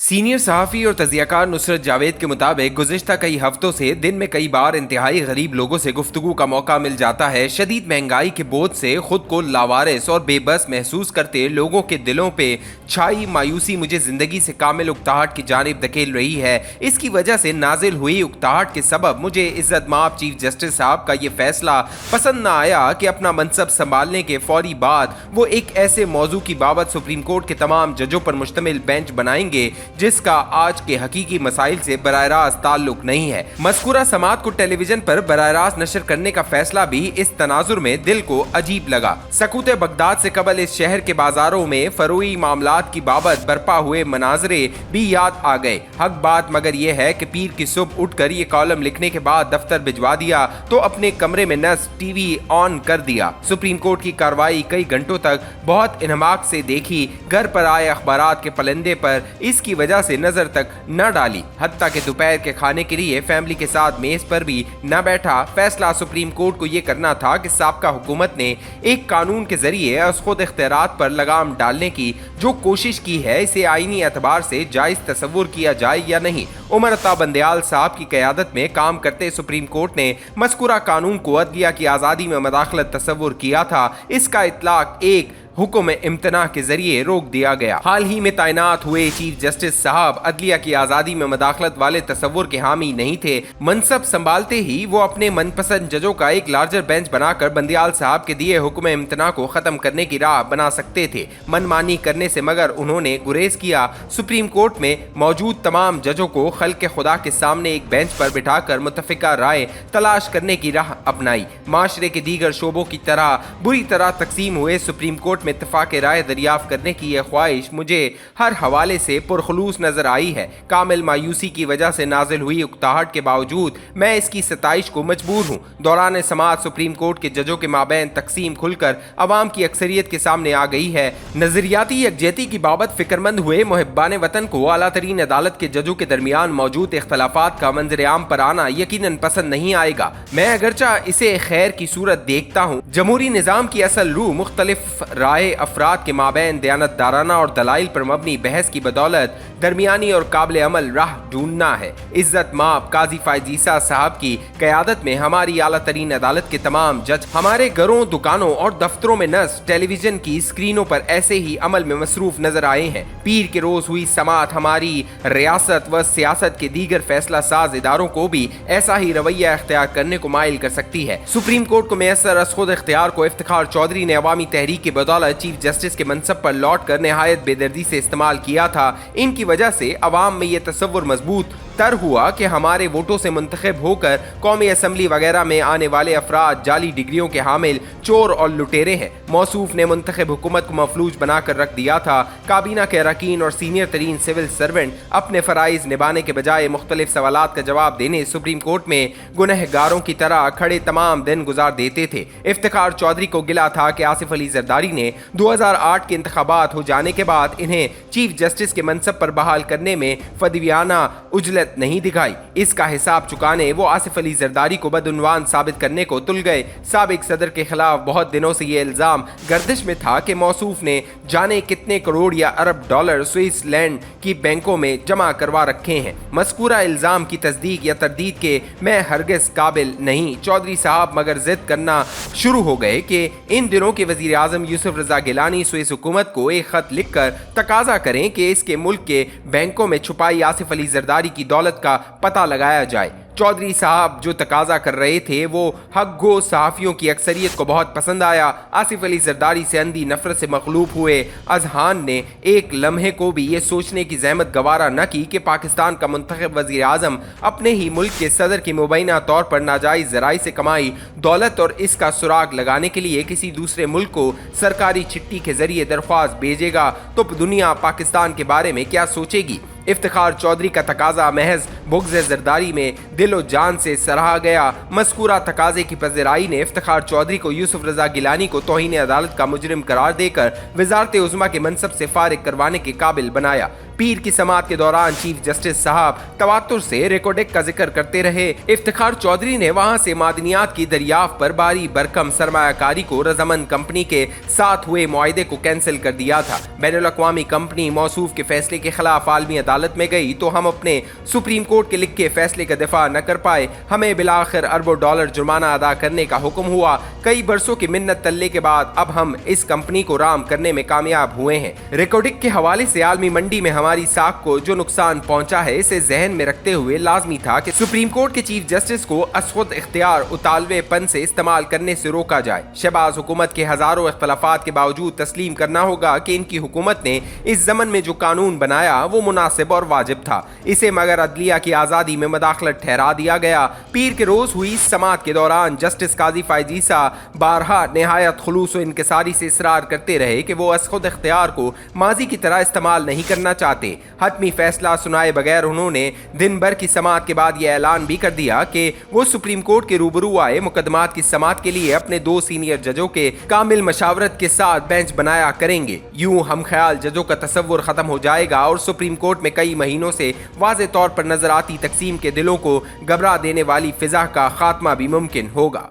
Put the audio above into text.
Senior सहाफ़ी और तज़ियाकार नुसरत जावेद के मुताबिक गुज़िश्ता कई हफ्तों से दिन में कई बार इंतहाई गरीब लोगों से गुफ्तगू का मौका मिल जाता है। शदीद महंगाई के बोझ से खुद को लावारिस और बेबस महसूस करते लोगों के दिलों पे छाई मायूसी मुझे ज़िंदगी से कामिल उकताहट की जानिब धकेल रही है। इसकी वजह से नाजिल हुई उकताहट के सबब मुझे इज़्ज़त माब चीफ जस्टिस साहब का ये फैसला पसंद न आया कि अपना मनसब संभालने के फौरी बाद वो एक ऐसे मौजू की बाबत सुप्रीम कोर्ट के तमाम जजों पर मुश्तमिल बेंच बनाएंगे जिसका आज के हकीकी मसाइल से बराह रास्त ताल्लुक नहीं है। मज़कूरा समात को टेलीविजन पर बराह रास्त नशर करने का फैसला भी इस तनाजुर में दिल को अजीब लगा। सकूत बगदाद से कबल इस शहर के बाजारों में फरोई मामलात की बाबत बरपा हुए मनाजरे भी याद आ गए। हक बात मगर यह है कि पीर की सुबह उठकर ये कॉलम लिखने के बाद दफ्तर भिजवा दिया तो अपने कमरे में नस टीवी ऑन कर दिया। सुप्रीम कोर्ट की कार्रवाई कई घंटों तक बहुत इन्हमाक से देखी। घर पर आए अखबारात के पलंदे पर इसकी वजह से नजर तक न डाली। हत्ता के दोपहर के खाने के लिए फैमिली के साथ मेज पर भी न बैठा। फैसला सुप्रीम कोर्ट को यह करना था कि साबका हुकूमत ने एक कानून के जरिए अस खुद इख्तियारात पर लगाम डालने की जो कोशिश की है इसे आईनी एतबार से जायज तस्वुर किया जाए या नहीं। उमर अता बंदयाल साहब की क़यादत में काम करते सुप्रीम कोर्ट ने मज़कूरा कानून को अदलिया की आज़ादी में मदाखलत तस्वुर किया था। इसका इतलाक एक हुक्म इम्तना के जरिए रोक दिया गया। हाल ही में तैनात हुए चीफ जस्टिस साहब अदलिया की आज़ादी में मदाखलत वाले तस्वुर के हामी नहीं थे। मनसब संभालते ही वो अपने मनपसंद जजों का एक लार्जर बेंच बनाकर बंदयाल साहब के दिए हुक्म इम्तना को ख़त्म करने की राह बना सकते थे। मनमानी करने से मगर उन्होंने गुरेज किया। सुप्रीम कोर्ट में मौजूद तमाम जजों को खल्क़ खुदा के सामने एक बेंच पर बिठाकर मुतफ़िका राय तलाश करने की राह अपनाई। माशरे के दीगर शोबों की तरह बुरी तरह तकसीम हुए सुप्रीम कोर्ट में इत्तफाक राय दरियाफ्त करने की यह ख्वाहिश मुझे हर हवाले से पुरखलूस नजर आई है। कामिल मायूसी की वजह से नाजिल हुई उकताहट के बावजूद मैं इसकी सताइश को मजबूर हूँ। दौरान समाअत सुप्रीम कोर्ट के जजों के माबैन तकसीम खुलकर अवाम की अक्सरियत के सामने आ गई है। नजरियाती यकजहती की बाबत फिक्रमंद हुए मुहिब्बान वतन को आला तरीन अदालत के जजों के दरमियान मौजूद इख्तलाफात का मंजर आम पर आना यकीनन पसंद नहीं आएगा। मैं अगरचा इसे खैर की सूरत देखता हूँ। जमहूरी निज़ाम की असल रूह मुख्तलिफ राय अफराद के माबैन दयानतदाराना और दलाइल पर मबनी बहस की बदौलत दरमियानी और काबिल अमल राह ढूंढना है। इज्जत माब काजी फायज ईसा साहब की क़यादत में हमारी आला तरीन अदालत के तमाम जज हमारे घरों, दुकानों और दफ्तरों में नस्ब टेलीविजन की स्क्रीनों पर ऐसे ही अमल में मसरूफ नजर आए हैं। पीर के रोज हुई समाअत हमारी रियासत व सियासत के दीगर फैसला साज इदारों को भी ऐसा ही रवैया इख्तियार करने को माइल कर सकती है। सुप्रीम कोर्ट को मैसर अस खुद इख्तियार को इफ्तिखार चौधरी ने अवामी तहरीक की बदौलत चीफ जस्टिस के मनसब पर लौट कर निहायत बेदर्दी से इस्तेमाल किया था। इनकी वजह से अवाम में ये तस्वुर मजबूत तर हुआ कि हमारे वोटों से मुंतखब होकर कौमी असम्बली वगैरह में आने वाले अफराद जाली डिग्रियों के हामिल चोर और लुटेरे हैं। मौसूफ ने मुंतखब हुकूमत को मफलूज बनाकर रख दिया था। काबीना के अरकान और सीनियर तरीन सिविल सर्वेंट अपने फ़राइज़ निभाने के बजाय मुख्तलिफ सवालात का जवाब देने सुप्रीम कोर्ट में गुनहगारों की तरह खड़े तमाम दिन गुजार देते थे। इफ्तिखार चौधरी को गिला था कि आसिफ अली जरदारी ने 2008 के इंतखाबात हो जाने के बाद इन्हें चीफ जस्टिस के मनसब पर बहाल करने में फदवियाना उजलत नहीं दिखाई। इसका हिसाब चुकाने वो आसिफ अली जरदारी को बदउनवान साबित करने को तुल गए। साबिक सदर के खिलाफ बहुत दिनों से ये इल्जाम गर्दिश में था कि मौसूफ ने जाने कितने करोड़ या अरब डॉलर स्विट्जरलैंड की बैंकों में जमा करवा रखे हैं। मज़कूरा इल्जाम की तस्दीक या तरदीद के मैं हरगिज़ काबिल नहीं। चौधरी साहब मगर जिद करना शुरू हो गए कि इन दिनों के वज़ीर आज़म यूसुफ रज़ा गिलानी स्विस हुकूमत को एक खत लिखकर तकाजा करें कि इसके मुल्क के बैंकों में छुपाई आसिफ अली जरदारी की दौलत का पता लगाया जाए। चौधरी साहब जो तकाजा कर रहे थे वो हक गो सहाफ़ियों की अक्सरियत को बहुत पसंद आया। आसिफ अली जरदारी से अंधी नफरत से मखलूब हुए अजहान ने एक लम्हे को भी ये सोचने की जहमत गवारा न की कि पाकिस्तान का मुंतखब वज़ीर आज़म अपने ही मुल्क के सदर की मुबैना तौर पर नाजायज़ ज़राई से कमाई दौलत और इसका सुराग लगाने के लिए किसी दूसरे मुल्क को सरकारी चिट्ठी के जरिए दरख्वास्त भेजेगा तो दुनिया पाकिस्तान के बारे में क्या सोचेगी। इफ्तिखार चौधरी का तकाजा महज बुग़्ज़ जरदारी में दिलो जान से सराहा गया। मज़कूरा तकाजे की पज़िराई ने इफ्तिखार चौधरी को यूसुफ रज़ा गिलानी को तौहीन अदालत का मुजरिम करार देकर वज़ारत उज़्मा के मनसब से फारिग करवाने के काबिल बनाया। पीर की समाअत के दौरान चीफ जस्टिस साहब तवातुर से रिकॉर्डिक का जिक्र करते रहे। इफ्तिखार चौधरी ने वहां से मादनियात की दरियाफ्त पर भारी भरकम सरमायाकारी को रजामंद कंपनी के साथ हुए मुआहदे को कैंसिल कर दिया था। बैनुल अक़वामी कंपनी मौसूफ के फैसले के खिलाफ आलमी अदालत में गई तो हम अपने सुप्रीम कोर्ट के लिखे फैसले का दिफा न कर पाए। हमें बिलाखिर अरबों डॉलर जुर्माना अदा करने का हुक्म हुआ। कई बरसों की मिन्नत तल्ले के बाद अब हम इस कंपनी को राम करने में कामयाब हुए हैं। रिकॉर्डिक के हवाले से आलमी मंडी में हमारी साख को जो नुकसान पहुंचा है इसे जहन में रखते हुए लाजमी था कि सुप्रीम कोर्ट के चीफ जस्टिस को असखुद इख्तियार उतालवेपन से इस्तेमाल करने से रोका जाए। शहबाज हुकूमत के हजारों इख्तलाफात के बावजूद तस्लीम करना होगा कि इनकी हुकूमत ने इस जमन में जो कानून बनाया वो मुनासिब और वाजिब था। इसे मगर अदलिया की आज़ादी में मदाखलत ठहरा दिया गया। पीर के रोज हुई समाअत के दौरान जस्टिस काजी फायजीसा बारहा निहायत खुलूस और इनकिसारी से इसरार करते रहे कि वो असखुद इख्तियार को माजी की तरह इस्तेमाल नहीं करना चाहते। हतमी फैसला सुनाए बगैर उन्होंने दिन भर की समाअत के बाद यह ऐलान भी कर दिया कि वो सुप्रीम कोर्ट के रूबरू आए मुकदमात की समाअत के लिए अपने 2 सीनियर जजों के कामिल मशावरत के साथ बेंच बनाया करेंगे। यूं हम ख्याल जजों का तसव्वुर खत्म हो जाएगा और सुप्रीम कोर्ट में कई महीनों से वाज़े तौर पर नजर आती तकसीम के दिलों को घबरा देने वाली फिजा का खात्मा भी मुमकिन होगा।